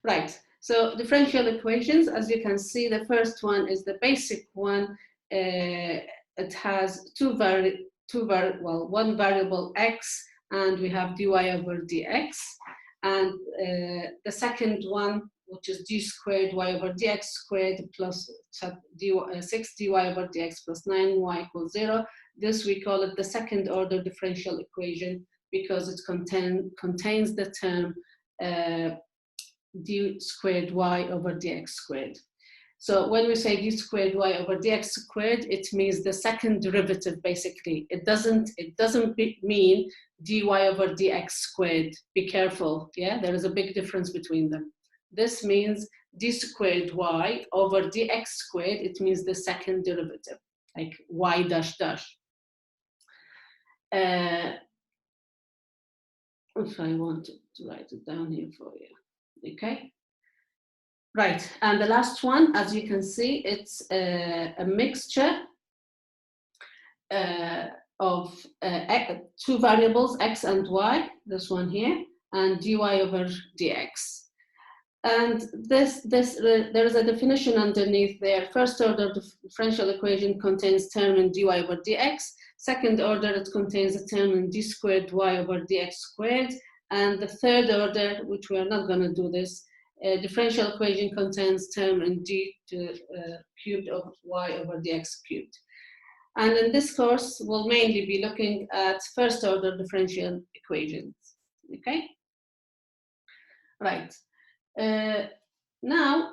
Right, so differential equations, as you can see, the first one is the basic one. It has one variable x, and we have dy over dx. And the second one, which is d squared y over dx squared plus 6 dy over dx plus 9y equals 0. This we call it the second order differential equation because it contains the term d squared y over dx squared. So when we say d squared y over dx squared, it means the second derivative basically. It doesn't mean dy over dx squared. Be careful, yeah? There is a big difference between them. This means d squared y over dx squared. It means the second derivative, like y dash dash. If I want to write it down here for you, okay? Right, and the last one, as you can see, it's a mixture of two variables, x and y, this one here, and dy over dx. And there is a definition underneath there. First order differential equation contains term in dy over dx. Second order, it contains a term in d squared y over dx squared. And the third order, which we are not going to do this, differential equation contains term in d cubed of y over dx cubed. And in this course, we'll mainly be looking at first order differential equations, okay? Right. Now,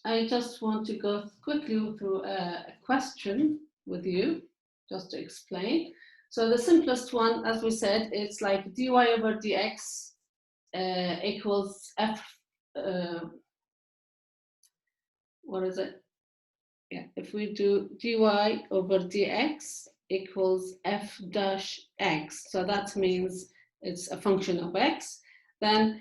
I just want to go quickly through a question with you, just to explain. So the simplest one, as we said, it's like dy over dx equals f, what is it? Yeah, if we do dy over dx equals f dash x, so that means it's a function of x, then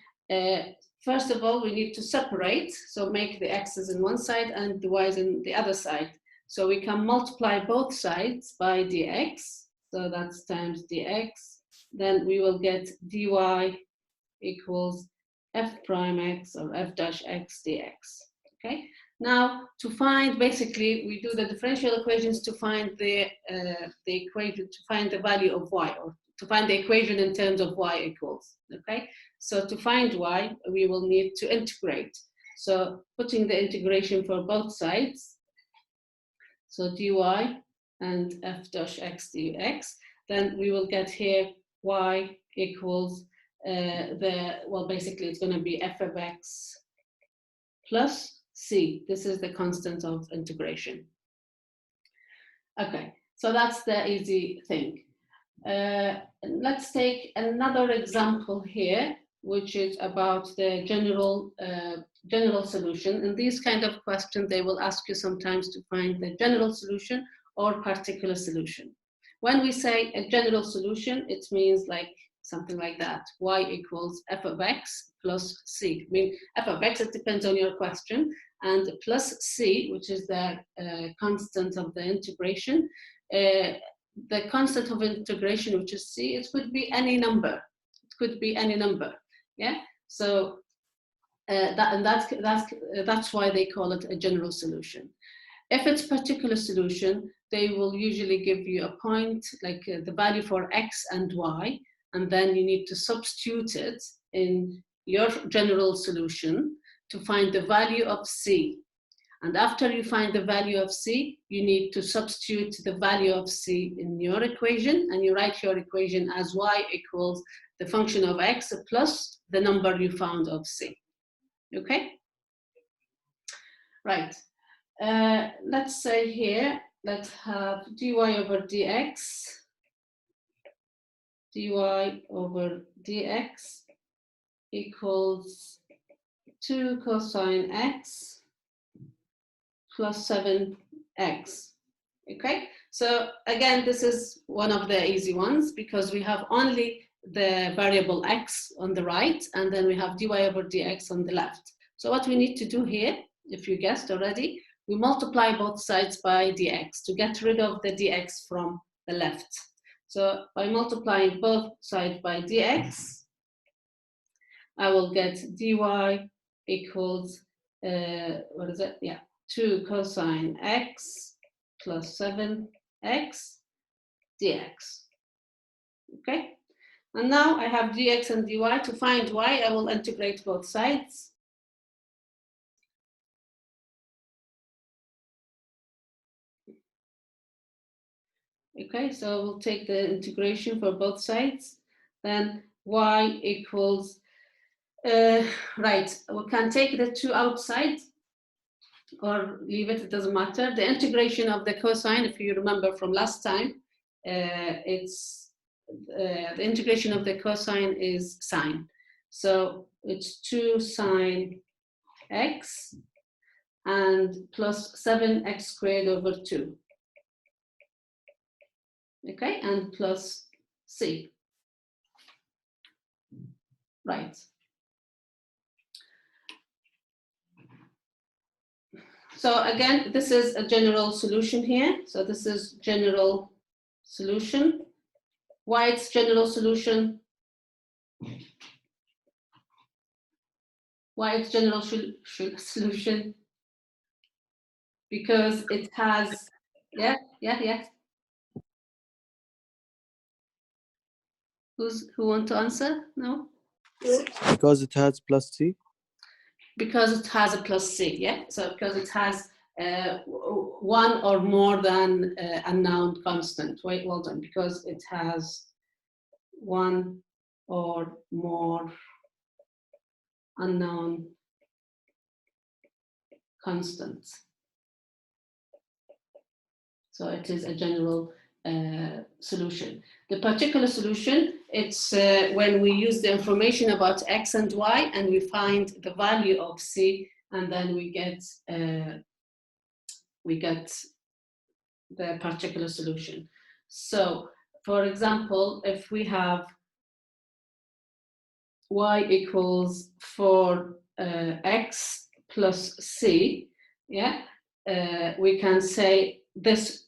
first of all, we need to separate, so make the x's in one side and the y's in the other side. So we can multiply both sides by dx, so that's times dx, then we will get dy equals f prime x or f dash x dx, okay? Now, to find, basically, we do the differential equations to find the equation, to find the value of y, or to find the equation in terms of y equals, okay? So to find y, we will need to integrate. So putting the integration for both sides, so dy and f dash x dx, then we will get here y equals basically it's going to be f of x plus c. This is the constant of integration. Okay, so that's the easy thing. Let's take another example here, which is about the general solution. In these kind of questions, they will ask you sometimes to find the general solution or particular solution. When we say a general solution, it means like something like that. Y equals f of x plus c. I mean, f of x, it depends on your question, and plus c, which is the constant of the integration. The constant of integration, which is c, it could be any number. It could be any number, yeah? So that's why they call it a general solution. If it's particular solution, they will usually give you a point, like the value for x and y, and then you need to substitute it in your general solution to find the value of c. And after you find the value of c, you need to substitute the value of c in your equation, and you write your equation as y equals the function of x plus the number you found of c. Okay? Right. Let's say here, let's have dy over dx, dy over dx equals 2 cosine x plus 7x, okay? So again, this is one of the easy ones because we have only the variable x on the right, and then we have dy over dx on the left. So what we need to do here, if you guessed already, we multiply both sides by dx to get rid of the dx from the left. So by multiplying both sides by dx, I will get dy equals, what is it? Yeah, 2 cosine x plus 7x dx. Okay, and now I have dx and dy. To find y, I will integrate both sides. Okay, so we'll take the integration for both sides. Then y equals, right, we can take the 2 outside or leave it, it doesn't matter. The integration of the cosine, if you remember from last time, it's the integration of the cosine is sine. So it's 2 sine x and plus 7x squared over 2. Okay, and plus c. Right. So again, this is a general solution here. So this is general solution. Why it's general solution? Why it's general solution? Because it has, yeah. Who want to answer? No? Because it has plus c. Because it has a plus c, yeah? So because it has one or more than unknown constant. Wait, well done. Because it has one or more unknown constants. So it is a general solution. The particular solution, it's when we use the information about x and y and we find the value of c, and then we get the particular solution. So, for example, if we have y equals 4x plus c, yeah, we can say this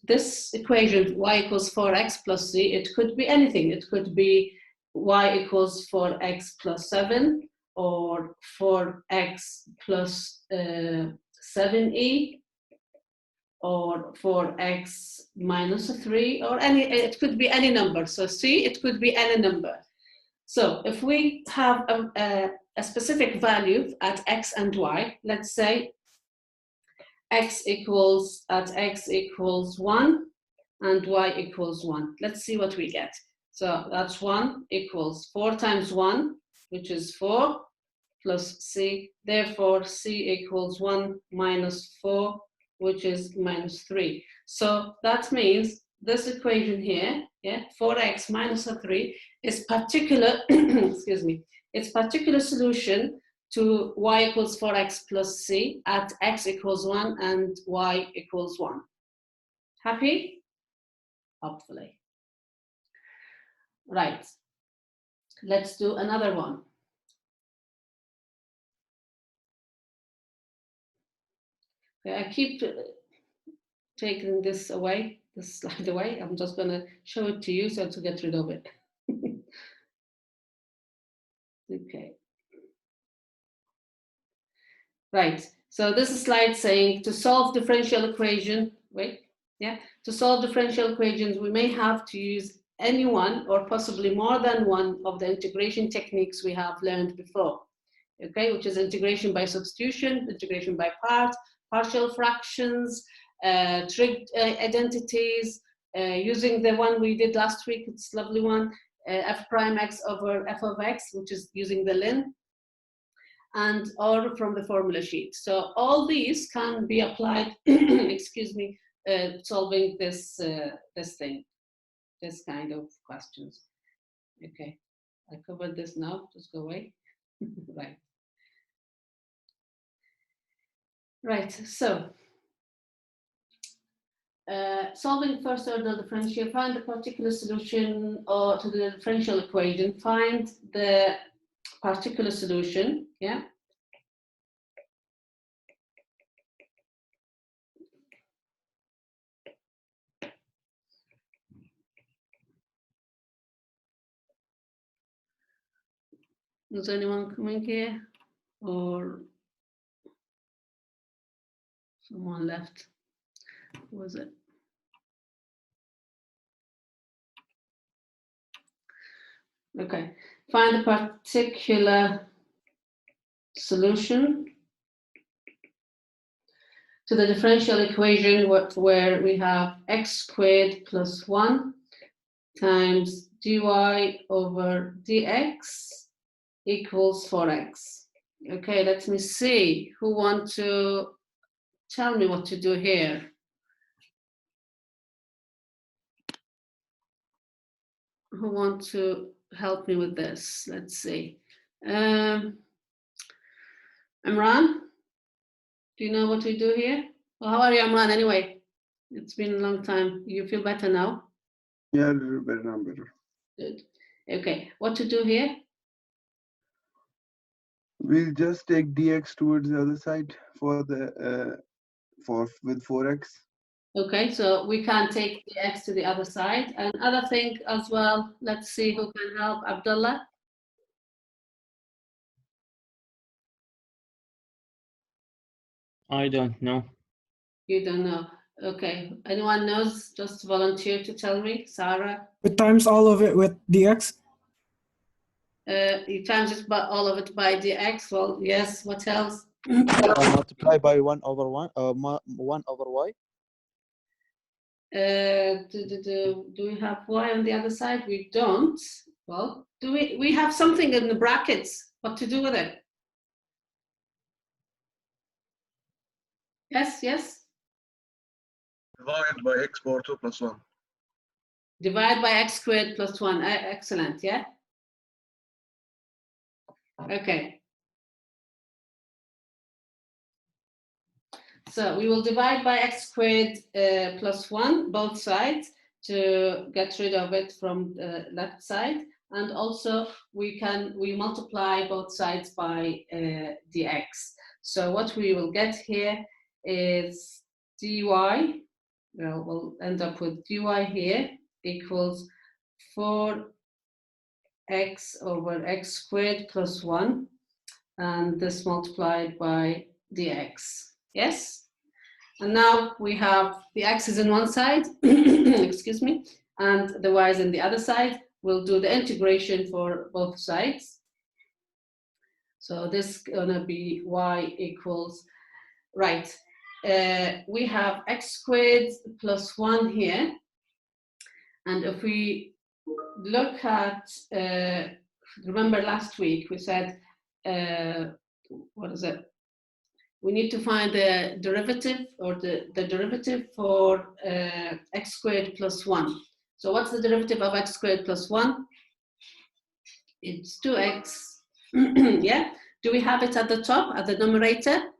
equation y equals 4x plus c, it could be anything. It could be y equals 4x plus 7 or 4x plus 7e or 4x minus 3 or any, it could be any number. So c, it could be any number. So if we have a specific value at x and y, let's say x equals 1 and y equals 1. Let's see what we get. So that's 1 equals 4 times 1, which is 4, plus c. Therefore, c equals 1 minus 4, which is minus 3. So that means this equation here, yeah, 4x minus 3, is particular, excuse me, its particular solution to y equals 4x plus c at x equals 1 and y equals 1. Happy? Hopefully. Right. Let's do another one. Okay, I keep taking this away, this slide away. I'm just going to show it to you so to get rid of it. Okay. Right. So this is slide saying to solve differential equation, to solve differential equations, we may have to use any one or possibly more than one of the integration techniques we have learned before, okay, which is integration by substitution, integration by part, partial fractions, trig identities, using the one we did last week, it's a lovely one, f prime x over f of x, which is using the ln, and or from the formula sheet. So all these can be applied, excuse me, solving this this kind of questions. Okay, I covered this now, just go away. Right. Right, so solving first order differential, find the particular solution or to the differential equation, find the particular solution, yeah. Is anyone coming here? Or Someone left. Who was it? Okay. Find a particular solution to the differential equation where we have x squared plus 1 times dy over dx equals 4x. Okay, let me see. Who want to tell me what to do here? Who want to help me with this? Let's see. Imran, do you know what we do here? Well, how are you, Imran, anyway? It's been a long time. You feel better now? Yeah, a little better now, better. Good. Okay, what to do here? We'll just take dx towards the other side for the with 4x. Okay, so we can take the x to the other side. And other thing as well, let's see who can help. Abdullah? I don't know. You don't know. Okay, anyone knows? Just volunteer to tell me. Sarah? We times all of it with dx. You times it by all of it by dx. Well, yes, what else? Multiply by 1 over 1, 1 over y. Do we have y on the other side? We don't. Well, do we have something in the brackets? What to do with it? Yes, yes. Divide by x power 2 plus 1. Divide by x squared plus 1. Excellent, yeah? Okay. So we will divide by x squared plus 1, both sides, to get rid of it from the left side. And also we multiply both sides by dx. So what we will get here is dy, well, we'll end up with dy here equals 4x over x squared plus 1, and this multiplied by dx. Yes? And now we have the x is in one side, excuse me, and the y is in the other side. We'll do the integration for both sides. So this is gonna be y equals, right, we have x squared plus 1 here. And if we look at, remember last week we said, what is it? We need to find the derivative or the derivative for x squared plus 1. So what's the derivative of x squared plus 1? It's 2x. Yeah? Do we have it at the top, at the numerator?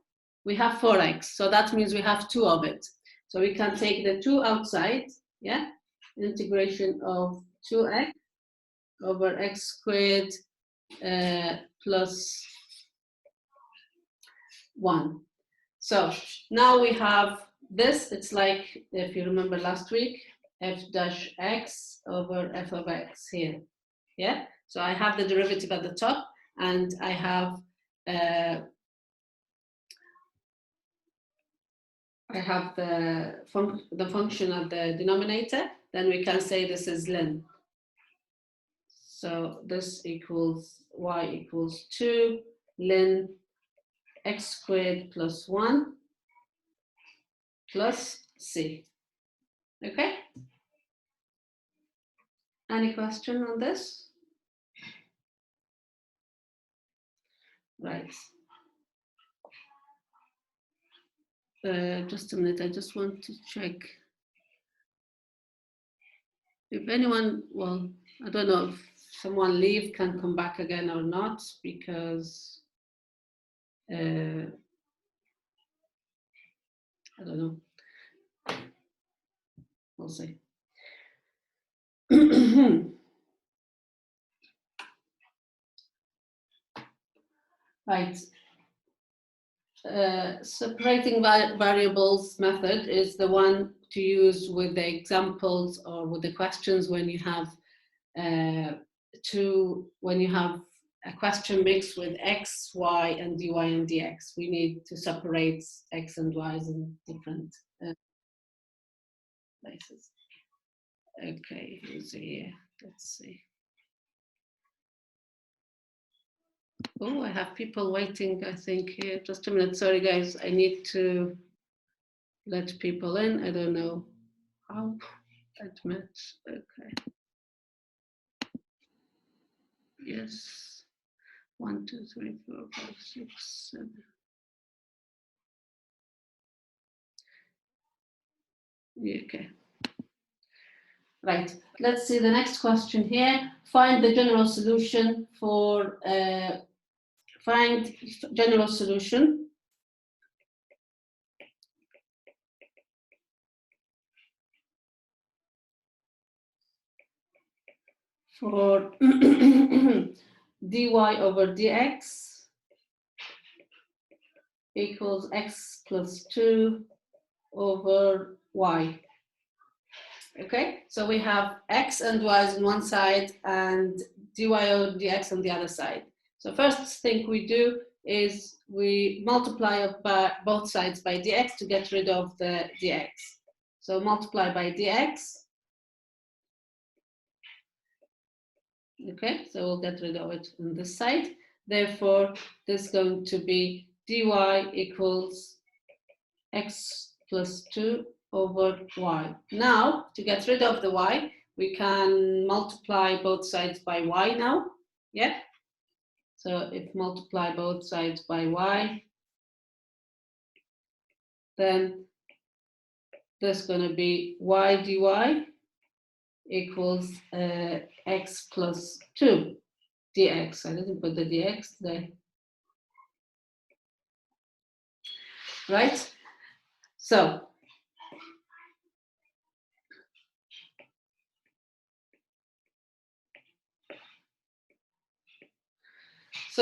We have 4x, so that means we have 2 of it. So we can take the 2 outside, yeah? Integration of 2x over x squared plus 1. So now we have this. It's like, if you remember last week, f dash x over f of x here. Yeah? So I have the derivative at the top, and I have the function of the denominator. Then we can say this is ln. So this equals y equals 2 ln x squared plus 1 plus c. Okay? Any question on this? Right. Just a minute, I just want to check. If anyone, well, I don't know if someone leave can come back again or not, because I don't know. We'll see. Right. Separating variables method is the one to use with the examples or with the questions when you have a question mixed with x, y, and dy and dx. We need to separate x and y's in different places. Okay, who's here? Let's see. Oh, I have people waiting, I think, here. Just a minute. Sorry, guys. I need to let people in. I don't know how. Admit. Okay. Yes. 1, 2, 3, 4, 5, 6, 7. Yeah, okay. Right. Let's see the next question here. Find the general solution for for dy over dx equals x plus 2 over y. Okay, so we have x and y's on one side and dy over dx on the other side. So first thing we do is we multiply by both sides by dx to get rid of the dx. So multiply by dx. Okay, so we'll get rid of it on this side. Therefore, this is going to be dy equals x plus 2 over y. Now, to get rid of the y, we can multiply both sides by y now. Yeah? So if multiply both sides by y, then this is going to be y dy equals x plus 2 dx. I didn't put the dx there. Right? So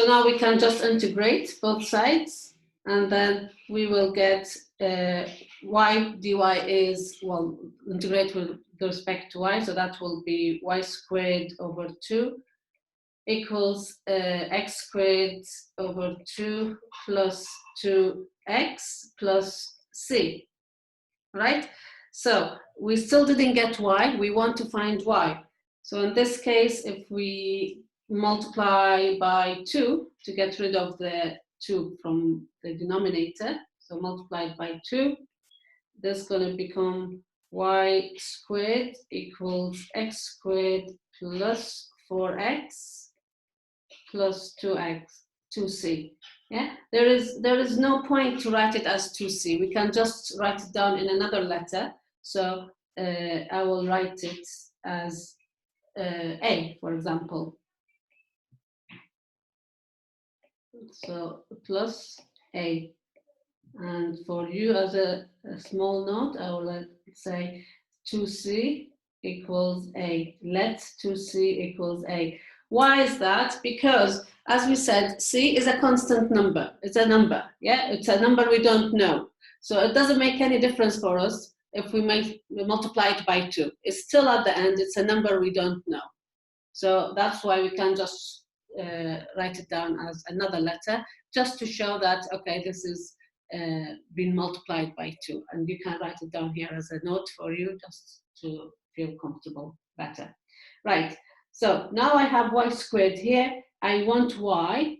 now we can just integrate both sides, and then we will get y dy is, well, integrate with respect to y, so that will be y squared over 2 equals x squared over 2 plus 2x plus c, right? So we still didn't get y, we want to find y. So in this case, if we multiply by 2 to get rid of the 2 from the denominator, so multiplied by 2, this is going to become y squared equals x squared plus 4x plus 2c. Yeah, there is no point to write it as 2c. We can just write it down in another letter. So I will write it as a, for example. So plus a. And for you as a small note, I will say 2c equals a. Let 2c equals a. Why is that? Because, as we said, c is a constant number. It's a number, yeah? It's a number we don't know. So it doesn't make any difference for us if we multiply it by 2. It's still at the end, it's a number we don't know. So that's why we can just write it down as another letter, just to show that, okay, this is been multiplied by 2. And you can write it down here as a note for you, just to feel comfortable better. Right. So now I have y squared here. I want y,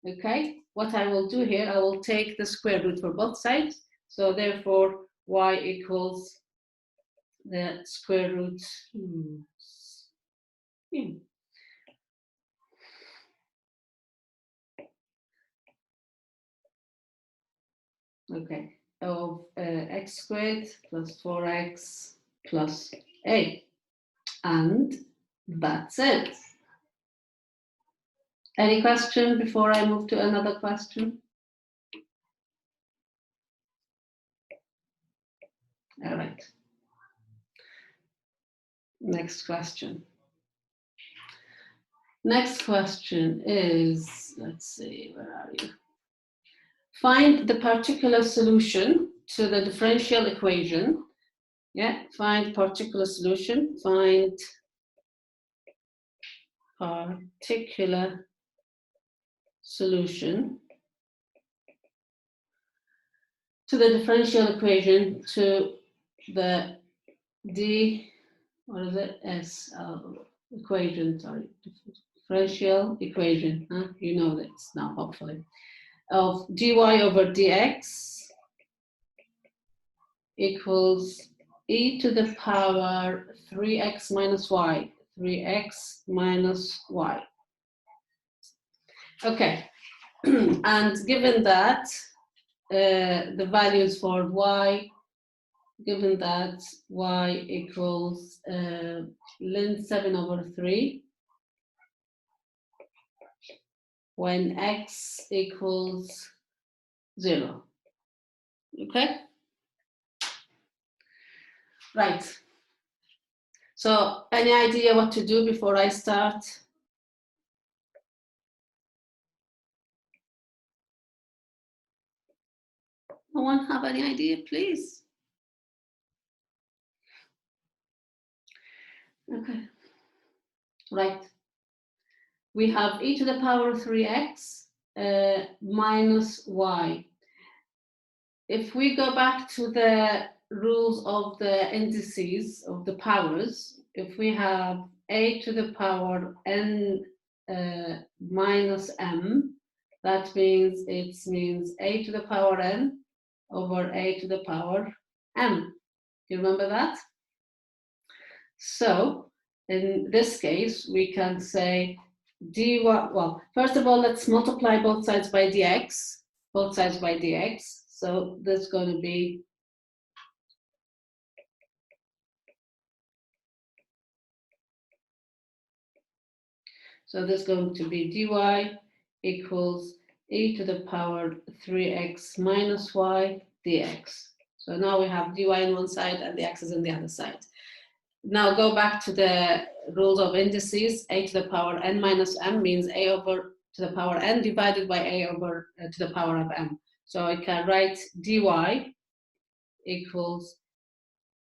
okay? What I will do here, I will take the square root for both sides. So therefore, y equals the square root okay, of x squared plus 4x plus a. And that's it. Any question before I move to another question? All right. Next question. Next question is, let's see, where are you? Find the particular solution to the differential equation. Yeah, find particular solution, find particular solution to the differential equation to the equation, sorry, differential equation, you know this now, hopefully, of dy over dx equals e to the power 3x minus y, 3x minus y. Okay, and given that the values for y, given that y equals ln 7 over 3, when x equals 0. Okay? Right. So, any idea what to do before I start? No one have any idea, please? Okay. Right. We have e to the power 3x minus y. If we go back to the rules of the indices of the powers, if we have a to the power n minus m, that means it means a to the power n over a to the power m. Do you remember that? So in this case, we can say dy, well, first of all, let's multiply both sides by dx, both sides by dx. So there's going to be dy equals e to the power 3x minus y dx. So now we have dy on one side and the x is on the other side. Now go back to the rules of indices. A to the power n minus m means a over to the power n divided by a over to the power of m. So I can write dy equals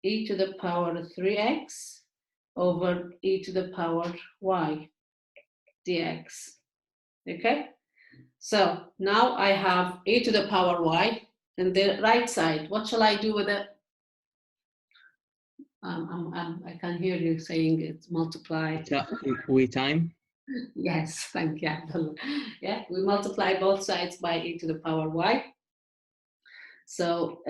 e to the power 3x over e to the power y dx. Okay? So now I have e to the power y and the right side. What shall I do with it? I can hear you saying it's multiply. We time. Yes, thank you. Yeah, we multiply both sides by e to the power y. So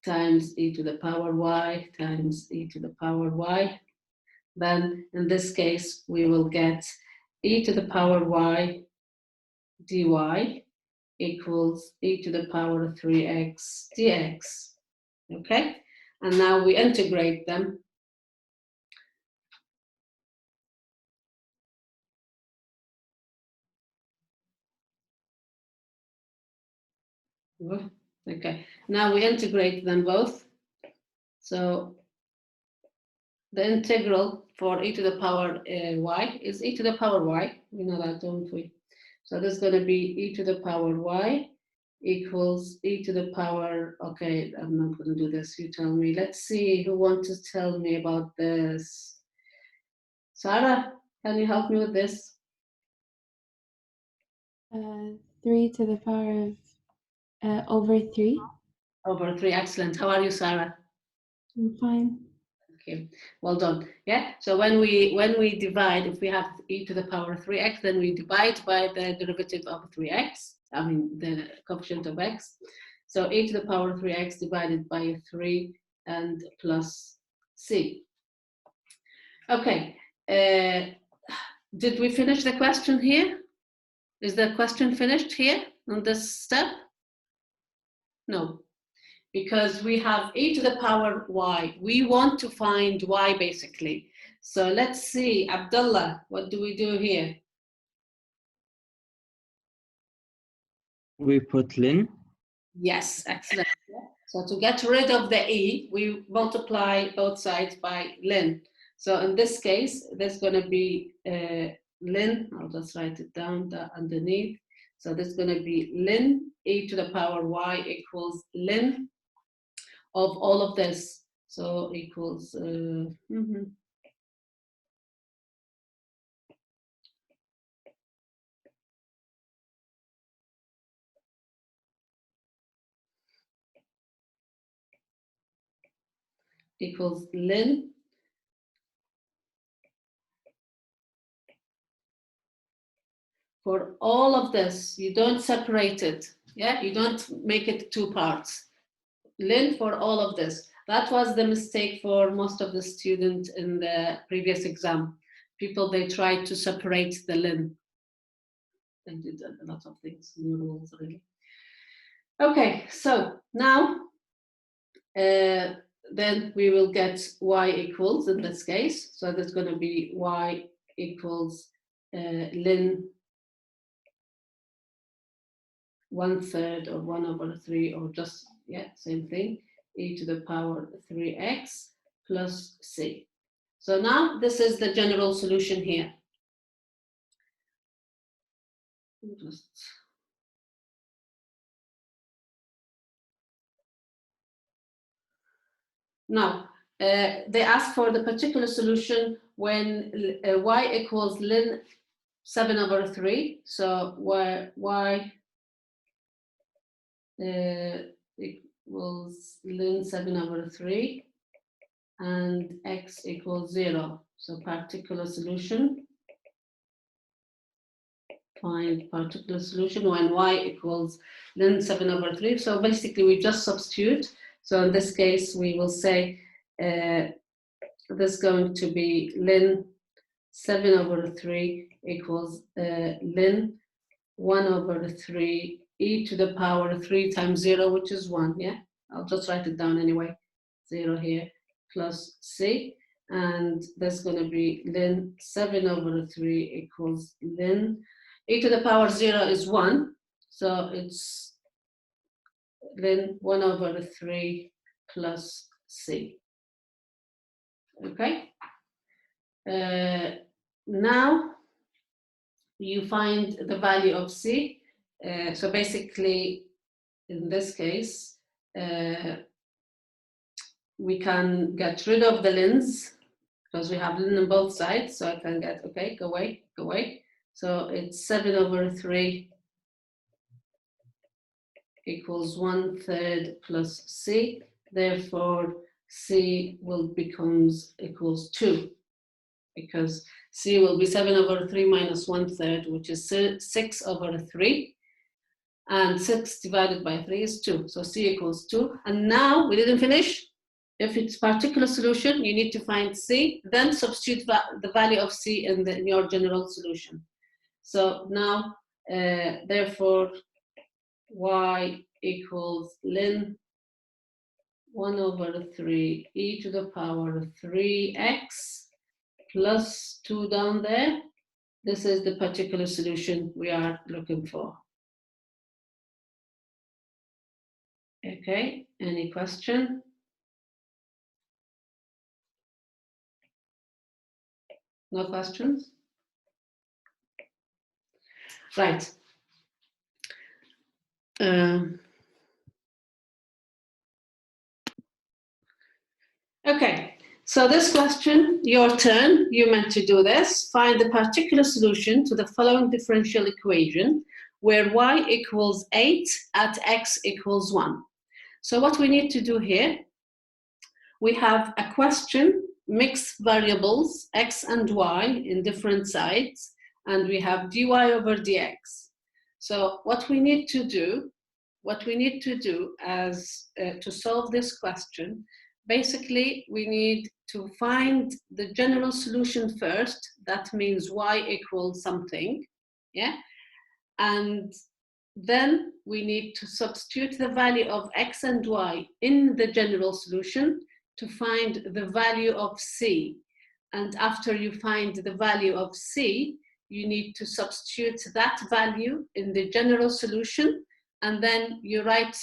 times e to the power y times e to the power y. Then in this case, we will get e to the power y dy equals e to the power 3x dx. Okay? And now we integrate them. Okay, now we integrate them both. So the integral for e to the power y is e to the power y. We know that, don't we? So this is going to be e to the power y equals e to the power, okay, I'm not going to do this, you tell me. Let's see who wants to tell me about this. Sarah, can you help me with this? 3 to the power of over 3. Over 3, excellent. How are you, Sarah? I'm fine. Okay, well done. Yeah, so when we divide, if we have e to the power 3x, then we divide by the derivative of 3x, I mean the coefficient of x. So e to the power 3x divided by 3 and plus c. Okay, did we finish the question here? Is the question finished here on this step? No. Because we have e to the power y. We want to find y basically. So let's see, Abdullah, what do we do here? We put ln. Yes, excellent. So to get rid of the e, we multiply both sides by ln. So in this case, there's going to be ln, I'll just write it down underneath. So there's going to be ln e to the power y equals ln of all of this. So equals equals ln for all of this. You don't separate it. Yeah, you don't make it two parts. Ln for all of this. That was the mistake for most of the students in the previous exam. People, they tried to separate the ln. They did a lot of things, new rules really. Okay, so now then we will get y equals, in this case, so that's going to be y equals ln 1/3 or 1/3, or just, yeah, same thing, e to the power 3x plus c. So now this is the general solution here. Now, they ask for the particular solution when y equals ln 7/3. So where y equals ln 7/3 and x equals 0. So particular solution. Find particular solution when y equals ln 7/3. So basically we just substitute. So in this case we will say this is going to be ln 7/3 equals ln 1/3 e to the power 3 times 0, which is 1. Yeah, I'll just write it down anyway. 0 here plus c, and that's going to be ln 7/3 equals ln e to the power 0 is 1, so it's ln 1/3 plus c. Okay. Now you find the value of c. So basically, in this case, we can get rid of the lns because we have ln on both sides. So I can get, okay, go away, go away. So it's 7/3 equals 1/3 plus c. Therefore, c will becomes equals 2, because c will be 7/3 minus 1/3, which is 6/3, and 6 divided by 3 is 2. So c equals 2. And now we didn't finish. If it's particular solution, you need to find c, then substitute the value of c in your general solution. So now, therefore, y equals ln 1/3 e to the power 3x plus 2 down there. This is the particular solution we are looking for. Okay, any question? No questions? Right. Okay, so this question, your turn, you meant to do this. Find the particular solution to the following differential equation where y equals 8 at x equals 1. So what we need to do here, we have a question, mixed variables, x and y in different sides, and we have dy over dx. So what we need to do as to solve this question, basically we need to find the general solution first. That means y equals something, yeah? And then we need to substitute the value of x and y in the general solution to find the value of c. And after you find the value of c, you need to substitute that value in the general solution, and then you write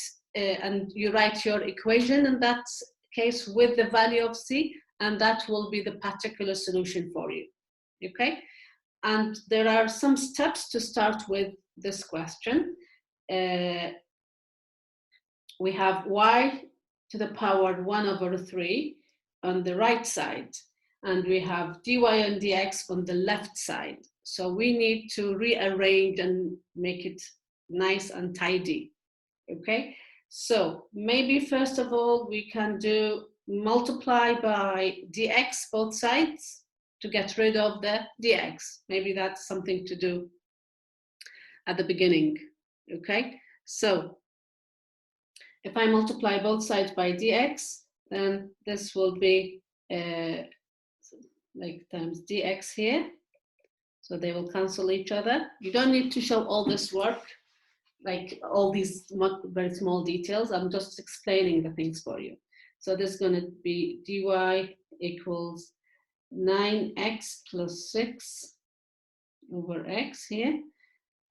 your equation in that case with the value of c, and that will be the particular solution for you. Okay? And there are some steps to start with this question. We have y to the power 1/3 on the right side, and we have dy and dx on the left side. So we need to rearrange and make it nice and tidy. Okay, so maybe first of all we can do multiply by dx both sides to get rid of the dx. Maybe that's something to do at the beginning, okay? So if I multiply both sides by dx, then this will be like times dx here. So they will cancel each other. You don't need to show all this work, like all these very small details. I'm just explaining the things for you. So this is going to be dy equals 9x plus 6 over x here.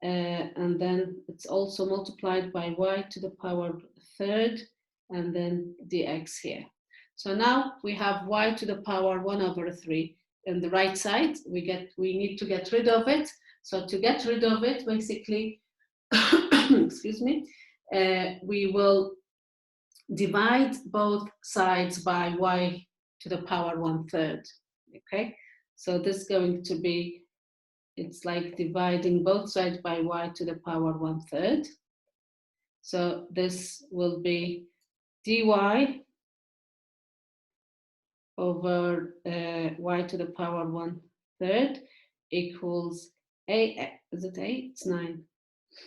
And then it's also multiplied by y to the power third, and then dx here. So now we have y to the power 1 over 3 in the right side. We need to get rid of it. So to get rid of it, basically, excuse me, we will divide both sides by y to the power 1/3. Okay, so this is going to be, it's like dividing both sides by y to the power 1/3. So this will be dy over y to the power 1/3 equals is it 8? It's 9.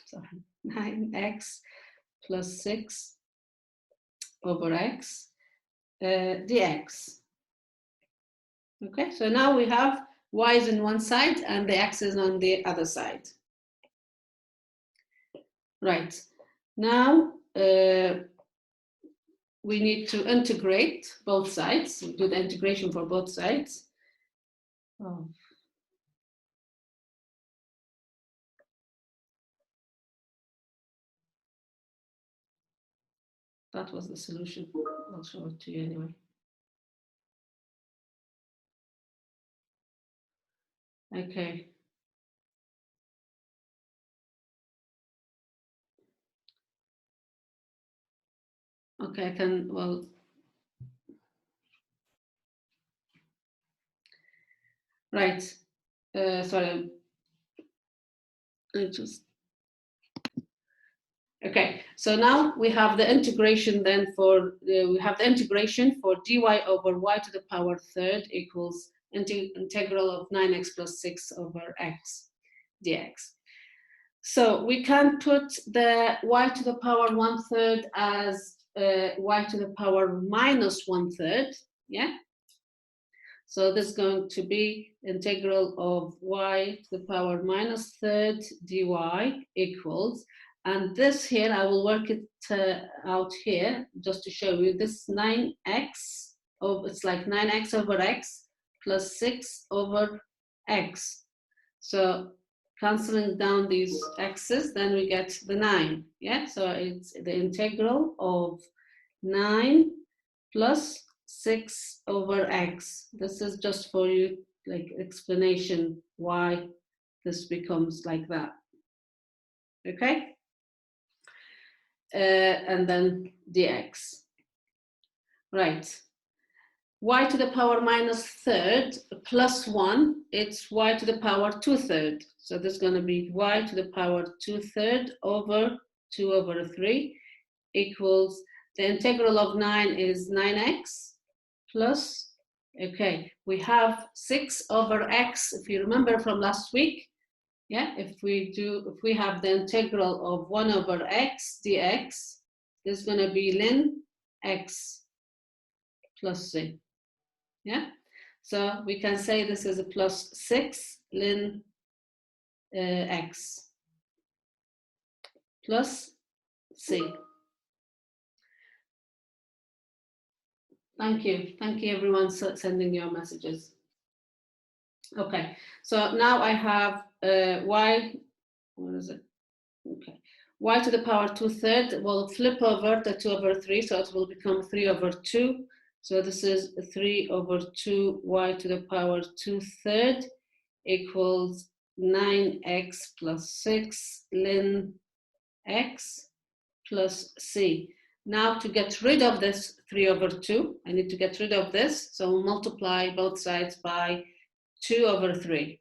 Sorry, 9x plus 6 over x dx. Okay, so now we have y is in one side and the x is on the other side. Right, now we need to integrate both sides, do the integration for both sides. Oh. That was the solution. I'll show it to you anyway. Okay. Okay, I can, well, right. Sorry, I just, okay. So now we have the integration then for, we have the integration for dy over y to the power third equals integral of 9x plus 6 over x dx. So we can put the y to the power 1/3 as y to the power minus 1/3, yeah? So this is going to be integral of y to the power minus third dy equals, and this here, I will work it out here just to show you, this 9x, it's like 9x over x plus 6 over x. So canceling down these x's, then we get the 9, yeah? So it's the integral of 9 plus 6 over x. This is just for you, like explanation why this becomes like that. Okay? And then dx. Right. Y to the power minus third plus 1, it's y to the power 2/3. So this is going to be y to the power 2/3 over 2 over 3 equals, the integral of 9 is 9x plus, okay, we have 6 over x, if you remember from last week, yeah, if we have the integral of 1 over x dx, this is going to be ln x plus c, yeah? So we can say this is a plus 6 ln x plus c. Thank you everyone sending your messages. Okay, so now I have y, what is it? Okay, y to the power 2/3 will flip over the 2 over 3, so it will become 3 over 2. So this is 3 over 2 y to the power 2/3 equals 9x plus 6 ln x plus c. Now to get rid of this 3 over 2, I need to get rid of this, so we'll multiply both sides by 2 over 3.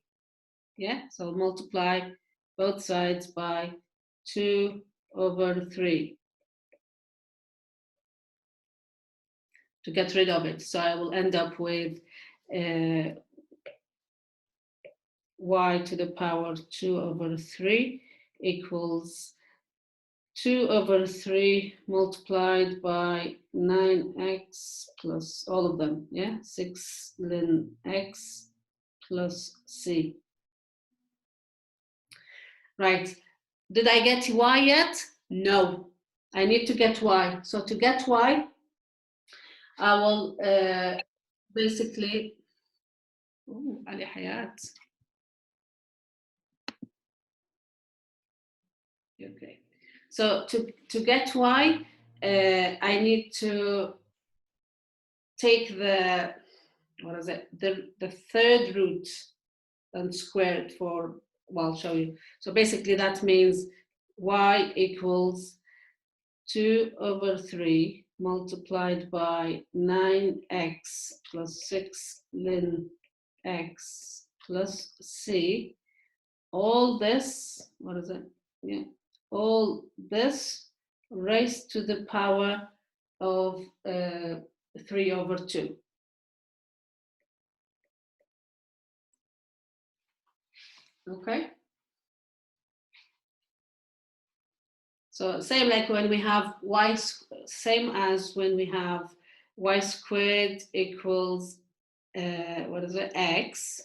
Yeah, so multiply both sides by 2 over 3. to get rid of it. So I will end up with y to the power 2/3 equals 2/3 multiplied by 9x plus all of them, yeah, 6 ln x plus c. Right, did I get y yet? No, I need to get y. So to get y, I will basically, oh, Ali Hayat. Okay, so to get y, I need to take the, what is it, the third root and square it for, well, I'll show you. So basically that means y equals 2/3 multiplied by 9x plus 6 ln x plus c. All this, what is it? Yeah, all this raised to the power of 3/2. Okay. So same like when we have y, same as when we have y squared equals, what is it, x,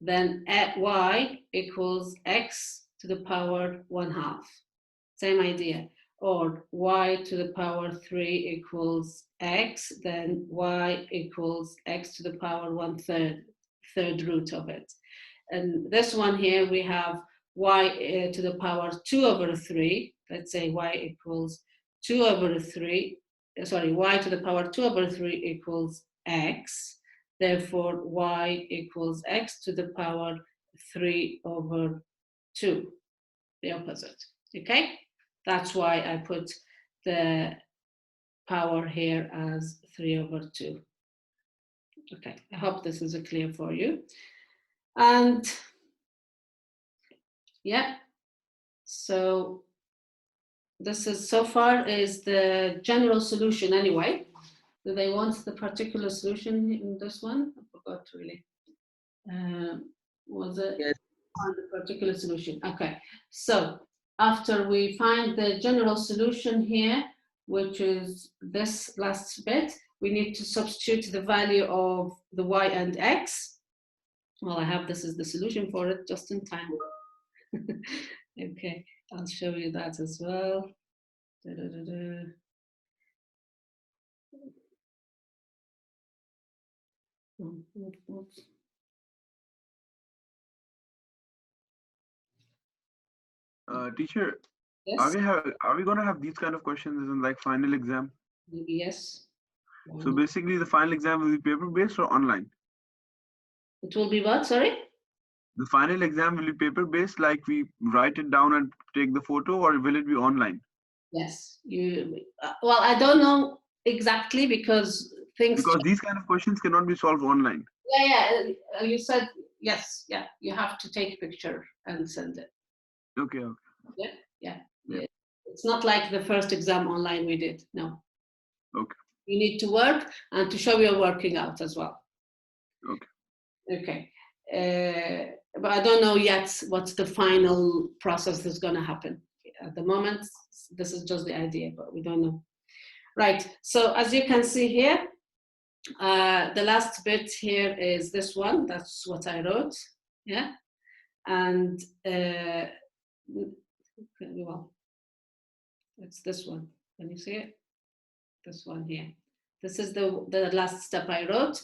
then at y equals x to the power 1/2. Same idea. Or y to the power 3 equals x, then y equals x to the power 1/3, third root of it. And this one here, we have y to the power 2/3. Let's say y equals 2/3. Sorry, y to the power 2/3 equals x. Therefore, y equals x to the power 3/2. The opposite. Okay? That's why I put the power here as 3/2. Okay, I hope this is clear for you. And yeah, so this is, so far, is the general solution anyway. Do they want the particular solution in this one? I forgot really. Was it Yes. on the particular solution? Okay, so after we find the general solution here, which is this last bit, we need to substitute the value of the y and x. Well, I have this as the solution for it just in time. Okay, I'll show you that as well. Da, da, da, da. Oops. Teacher, Yes, are we gonna have these kind of questions in like final exam? yes. So basically, the final exam will be paper based or online? It will be what, sorry? The final exam will be paper based, like we write it down and take the photo, or will it be online? Yes, well, I don't know exactly because things. Because these kind of questions cannot be solved online. Yeah, you said yes, yeah, you have to take a picture and send it. Okay. Yeah. It's not like the first exam online we did, no. Okay. You need to work and to show you're working out as well. Okay. But I don't know yet what's the final process that's going to happen. At the moment, this is just the idea, but we don't know. Right, so as you can see here, the last bit here is this one. That's what I wrote, yeah? And, well, it's this one. Can you see it? This one here. This is the last step I wrote.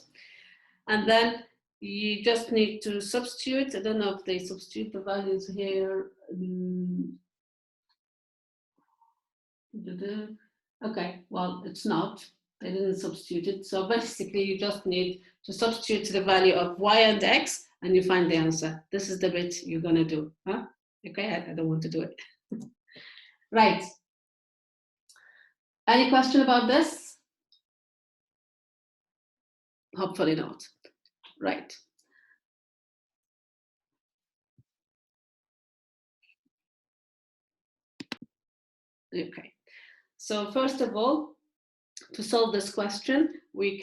And then you just need to substitute. I don't know if they substitute the values here. Okay, well, it's not. They didn't substitute it. So basically, you just need to substitute the value of y and x, and you find the answer. This is the bit you're going to do. Huh? Okay, I don't want to do it. Right. Any question about this? Hopefully not. Right. Okay. So first of all, to solve this question, we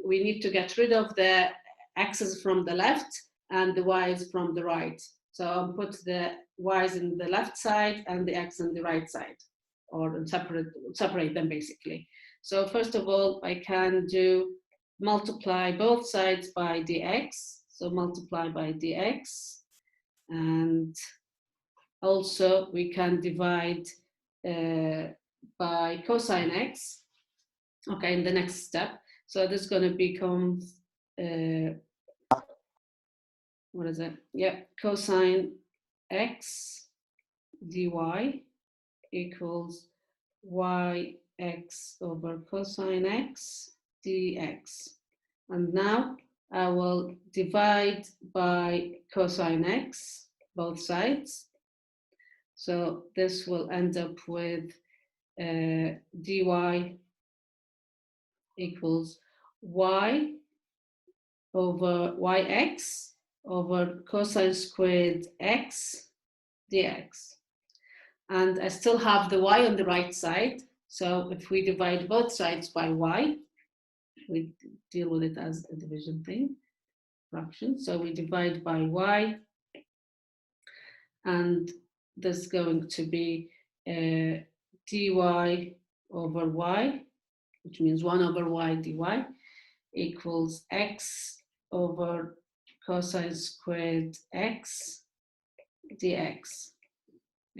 need to get rid of the x's from the left and the y's from the right. So I'll put the y's in the left side and the x on the right side, or separate them basically. So first of all, I can do multiply both sides by dx. So multiply by dx, and also we can divide by cosine x. Okay, in the next step. So this is going to become, what is it? Yeah, cosine x dy equals yx over cosine x dx. And now I will divide by cosine x, both sides. So this will end up with dy equals y over yx over cosine squared x dx. And I still have the y on the right side. So if we divide both sides by y, we deal with it as a division thing, fraction. So we divide by y, and this is going to be dy over y, which means 1 over y dy, equals x over cosine squared x dx.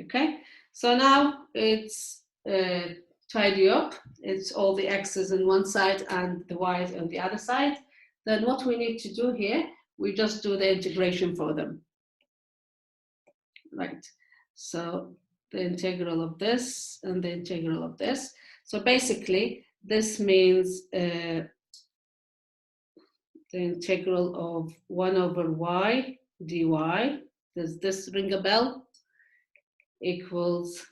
Okay, so now it's tidy up. It's all the x's on one side and the y's on the other side. Then what we need to do here, we just do the integration for them. Right, so the integral of this and the integral of this. So basically, this means the integral of 1 over y dy, does this ring a bell? Equals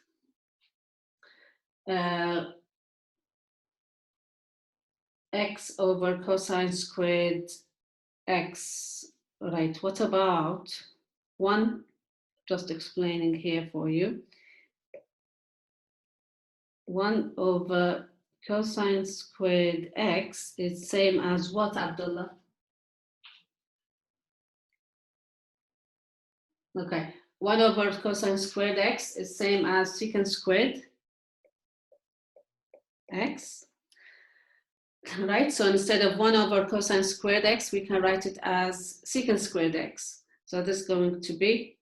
x over cosine squared x. Right, what about 1? Just explaining here for you. 1 over cosine squared x is same as what, Abdullah? Okay, 1 over cosine squared x is same as secant squared x, right? So instead of 1 over cosine squared x, we can write it as secant squared x. So this is going to be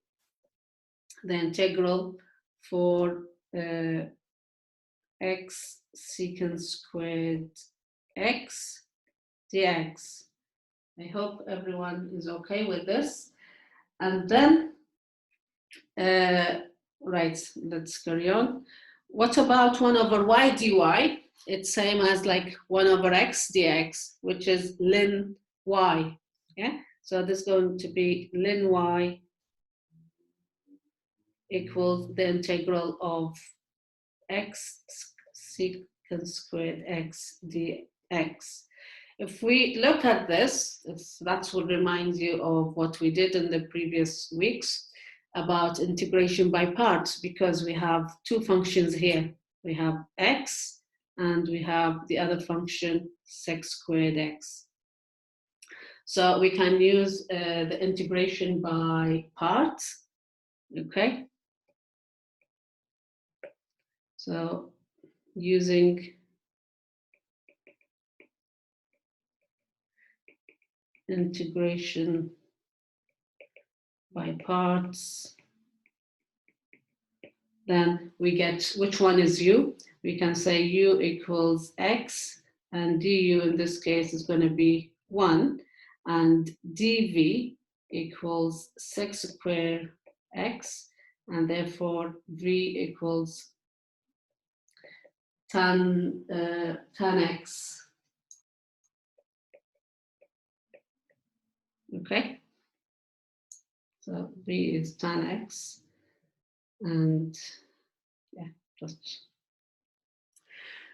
the integral for x secant squared x dx. I hope everyone is okay with this. And then, right, let's carry on. What about 1 over y dy? It's same as like 1 over x dx, which is ln y. Yeah, so this is going to be ln y equals the integral of x secant squared x dx. If we look at this, that will remind you of what we did in the previous weeks about integration by parts, because we have two functions here. We have x and we have the other function sec squared x. So we can use the integration by parts, okay? So using integration by parts, then we get which one is u. We can say u equals x, and du in this case is going to be 1, and dv equals sec squared x, and therefore v equals tan x. Okay, so v is tan x, and yeah, just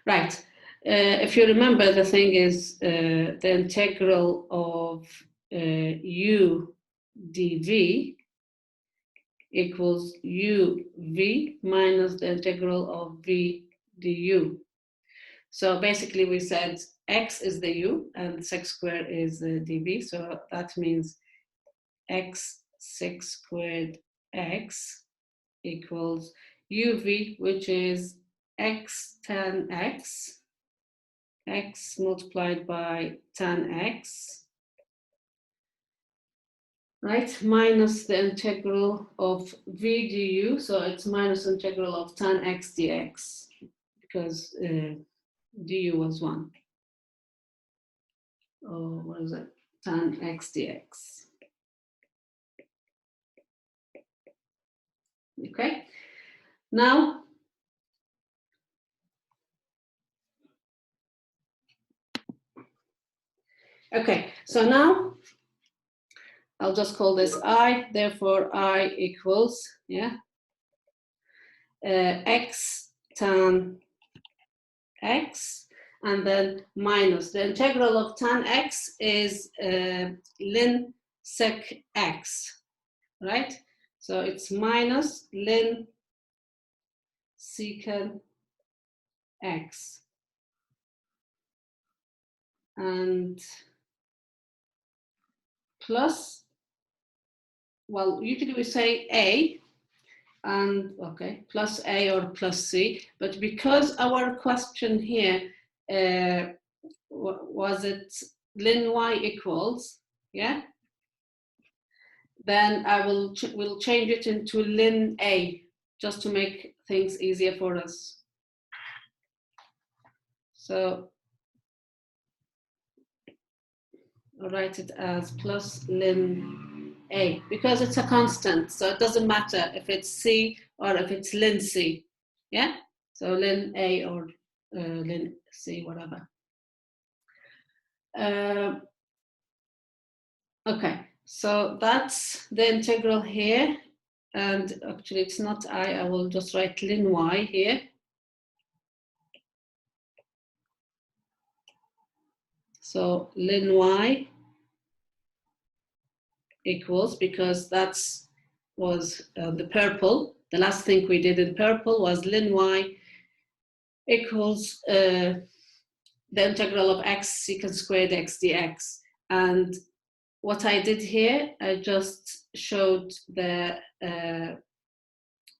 right. If you remember, the thing is the integral of u dv equals uv minus the integral of v du. So basically we said x is the u and sec squared is the dv. So that means x sec squared x equals uv, which is x tan x, x multiplied by tan x, right, minus the integral of v du, so it's minus integral of tan x dx, because du was 1. Oh, what is it? Tan x dx. Okay, now so now I'll just call this I, therefore I equals, yeah, x tan x, and then minus the integral of tan x is ln sec x, right? So it's minus ln secant x, and plus, well, usually we say a, and okay, plus a or plus c, but because our question here was it ln y equals, yeah, then I will we'll change it into ln a, just to make things easier for us. So I'll write it as plus ln a, because it's a constant, so it doesn't matter if it's c or if it's ln c, yeah? So ln a or ln c, whatever. Okay, so that's the integral here, and actually it's not I will just write ln y here. So ln y equals, because that's was the purple, the last thing we did in purple was ln y equals the integral of x secant squared x dx. And what I did here, I just showed the,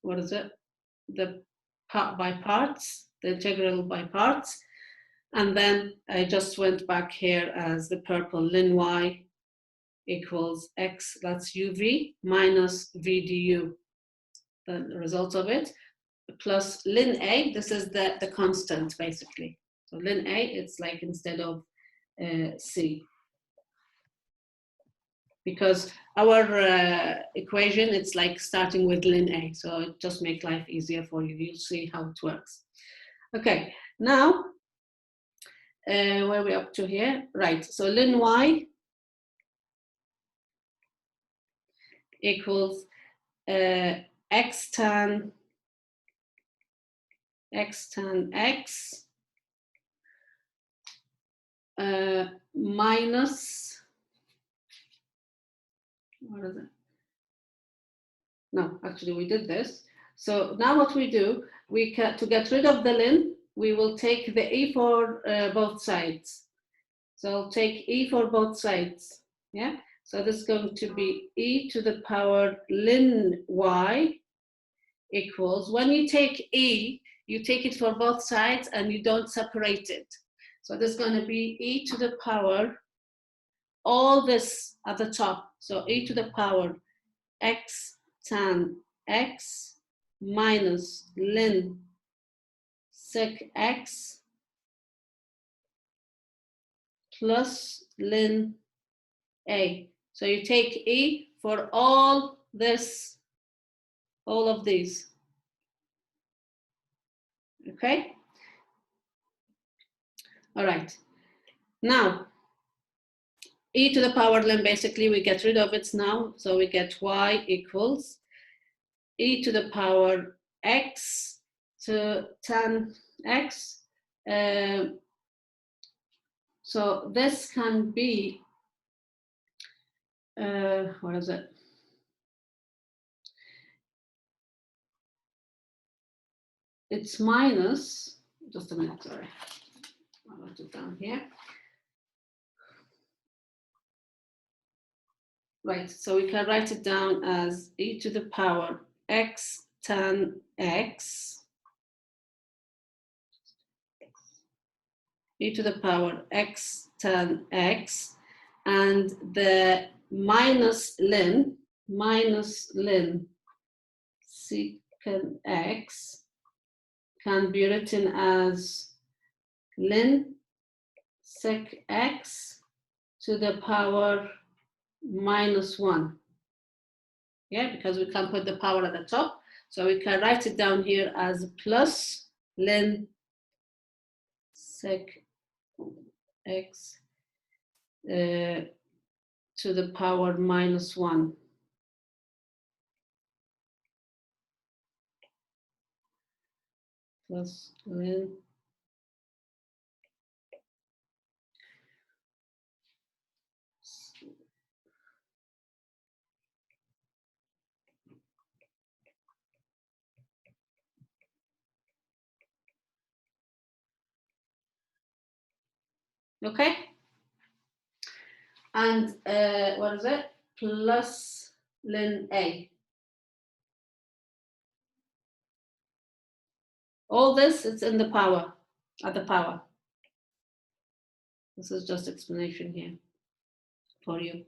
what is it? The part by parts, the integral by parts. And then I just went back here as the purple, ln y equals x, that's uv, minus v du, the result of it, plus ln a, this is the constant basically. So ln a, it's like instead of c. Because our equation, it's like starting with ln a, so it just makes life easier for you. You'll see how it works. Okay, now, where are we up to here? Right, so ln y equals x tan x minus, what is it? No, actually we did this. So now what we do, we can, to get rid of the ln, we will take the e for both sides. So I'll take e for both sides, yeah? So this is going to be e to the power ln y equals, when you take e, you take it for both sides and you don't separate it. So this is going to be e to the power, all this at the top, so e to the power x tan x minus ln sec x plus ln a. So you take e for all this, all of these. Okay? All right. Now, e to the power ln, basically we get rid of it now. So we get y equals e to the power x to tan x. So this can be, what is it? It's minus, just a minute, sorry. put it down here. Right, so we can write it down as e to the power x tan x, e to the power x tan x, and the minus ln secant x can be written as ln sec x to the power -1. Yeah, because we can put the power at the top. So we can write it down here as plus ln sec x to the power -1. Plus ln okay, and what is it? Plus ln a. All this is in the power, at the power. This is just explanation here for you.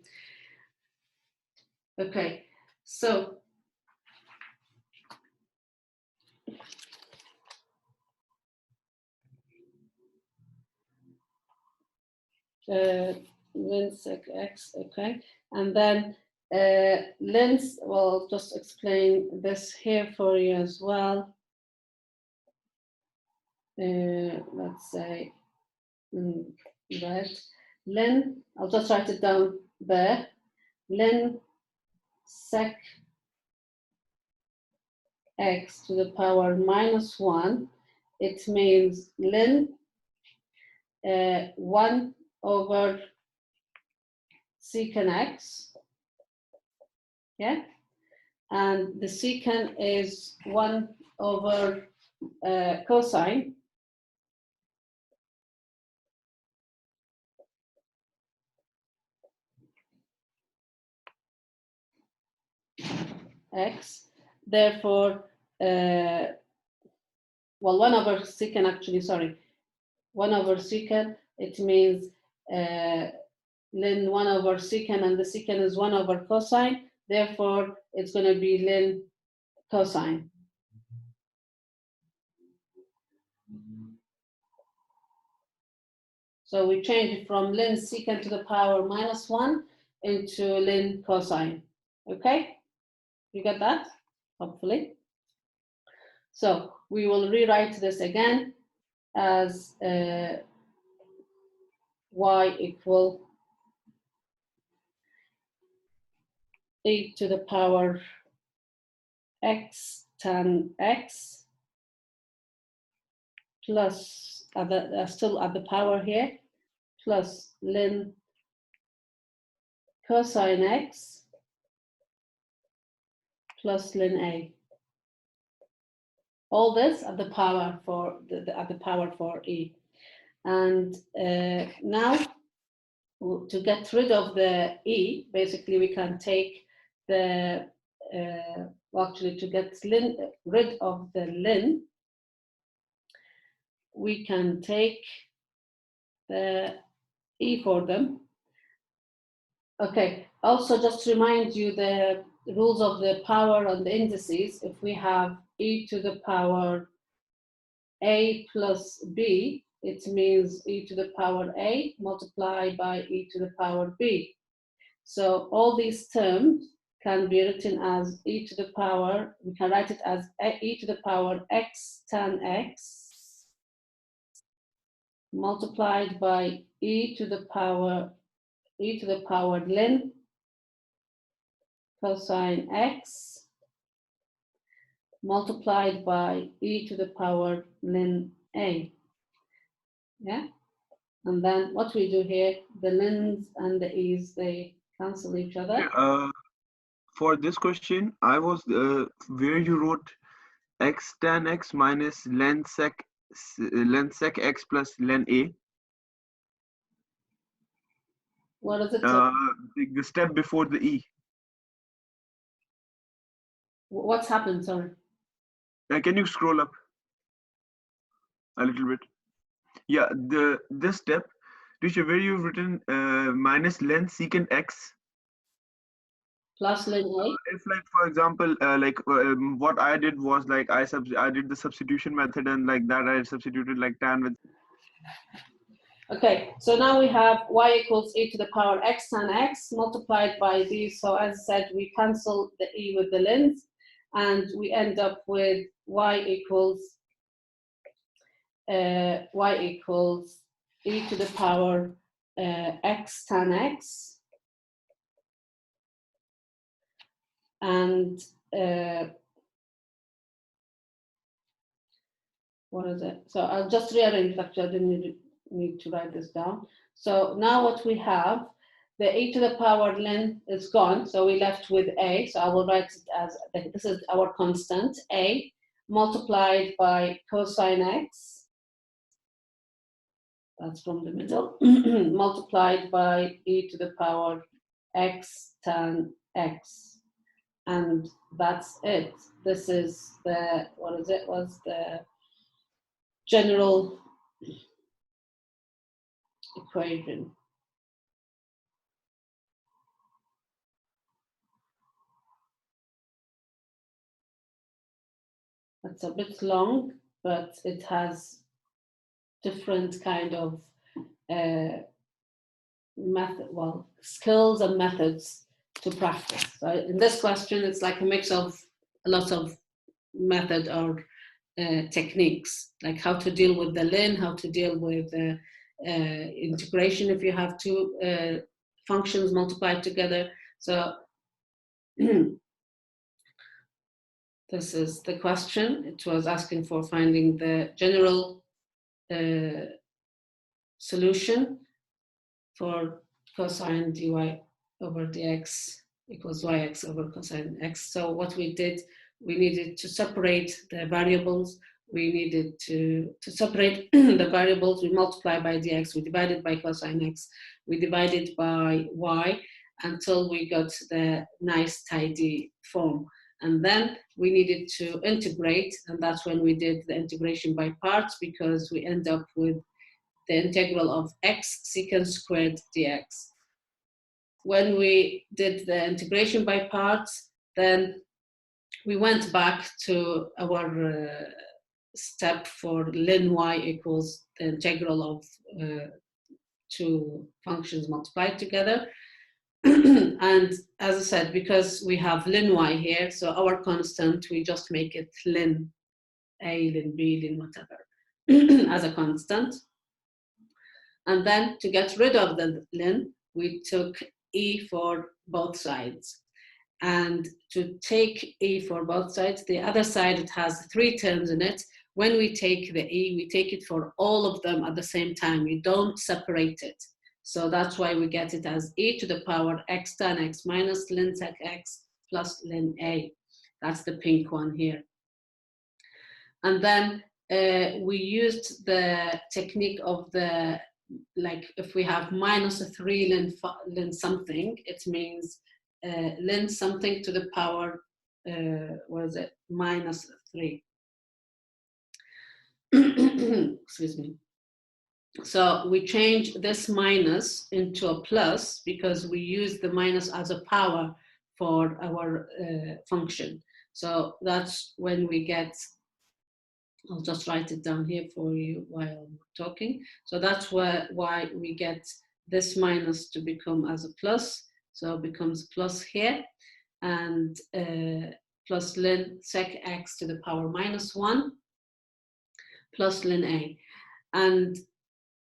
Okay, so ln sec x, okay, and then lens, well, just explain this here for you as well. Let's say right, ln, I'll just write it down there, ln sec x to the power -1, it means ln 1 over secant x, yeah, and the secant is 1 over cosine x, therefore, well, 1 over secant, actually, sorry, 1 over secant, it means ln 1 over secant, and the secant is 1 over cosine, therefore, it's going to be ln cosine. So we change it from ln secant to the power -1 into ln cosine. Okay? You get that? Hopefully. So we will rewrite this again as y equal e to the power x tan x plus, still at the power here, plus ln cosine x plus ln a. All this at the power for e. And now, to get rid of the e, basically we can take the, well, actually to get rid of the ln, we can take the e for them. Okay, also just to remind you the rules of the power on the indices. If we have e to the power a plus b, it means e to the power a multiplied by e to the power b. So all these terms can be written as e to the power, we can write it as e to the power x tan x multiplied by e to the power ln cosine x multiplied by e to the power ln a. Yeah, and then what we do here, the ln's and the e's, they cancel each other. For this question, I was where you wrote x tan x minus ln sec x plus ln a. What is it? The step before the E. What's happened? Sorry. Can you scroll up a little bit? Yeah, this step, Risha, where you've written minus len secant x. Plus ln A. If, like, for example, what I did was, like, I did the substitution method, and like that I substituted like tan with. Okay, so now we have y equals e to the power x tan x multiplied by d. So as I said, we cancel the e with the lens, and we end up with y equals e to the power x tan x, and what is it? So I'll just rearrange. Actually, I didn't need to write this down. So now what we have, the e to the power ln is gone, so we left with a. So I will write it as, this is our constant, a multiplied by cosine x, that's from the middle, multiplied by e to the power x tan x. And that's it. This is the, what is it, was the general equation. It's a bit long, but it has different kind of method, well, skills and methods to practice. So in this question, it's like a mix of a lot of method or techniques, like how to deal with the ln, how to deal with integration if you have two functions multiplied together. So this is the question. It was asking for finding the general solution for cosine dy over dx equals yx over cosine x. So what we did, we needed to separate the variables. We needed to separate the variables. We multiply by dx, we divided by cosine x, we divided by y until we got the nice tidy form. And then we needed to integrate, and that's when we did the integration by parts, because we end up with the integral of x secant squared dx. When we did the integration by parts, then we went back to our step for ln y equals the integral of two functions multiplied together. And as I said, because we have ln y here, so our constant, we just make it ln a, ln b, ln whatever as a constant. And then to get rid of the ln, we took e for both sides. And to take e for both sides, the other side, it has three terms in it. When we take the e, we take it for all of them at the same time. We don't separate it. So that's why we get it as e to the power x tan x minus ln sec x plus ln a. That's the pink one here. And then we used the technique of the, like, if we have minus a 3 ln something, it means ln something to the power, what is it, minus 3. Excuse me. So we change this minus into a plus because we use the minus as a power for our function. So that's when we get, I'll just write it down here for you while I'm talking. So that's why we get this minus to become as a plus. So it becomes plus here, and plus ln sec x to the power minus 1 plus ln a. And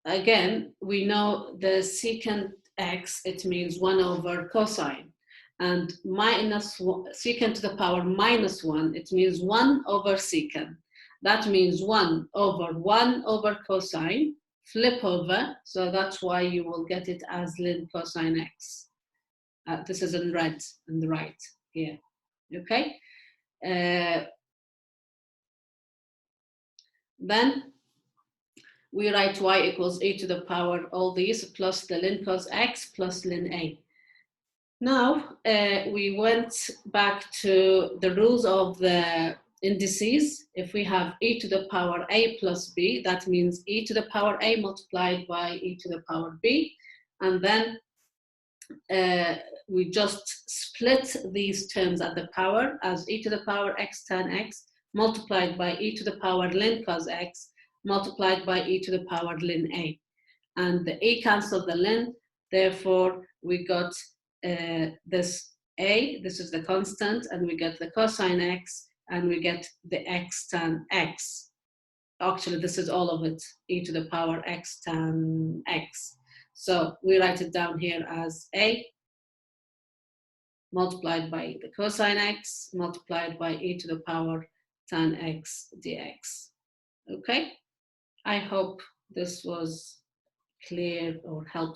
again, we know the secant x, it means 1 over cosine. And minus secant to the power minus 1, it means 1 over secant. That means 1 over cosine, flip over. So that's why you will get it as ln cosine x. This is in red on the right here. Okay. Then we write y equals e to the power all these plus the ln cos x plus ln a. Now we went back to the rules of the indices. If we have e to the power a plus b, that means e to the power a multiplied by e to the power b, and then we just split these terms at the power as e to the power x tan x multiplied by e to the power ln cos x multiplied by e to the power ln a. And the a cancelled the ln, therefore we got this a, this is the constant, and we get the cosine x, and we get the x tan x. Actually, this is all of it, e to the power x tan x. So we write it down here as a multiplied by the cosine x multiplied by e to the power tan x dx. Okay, I hope this was clear or helpful.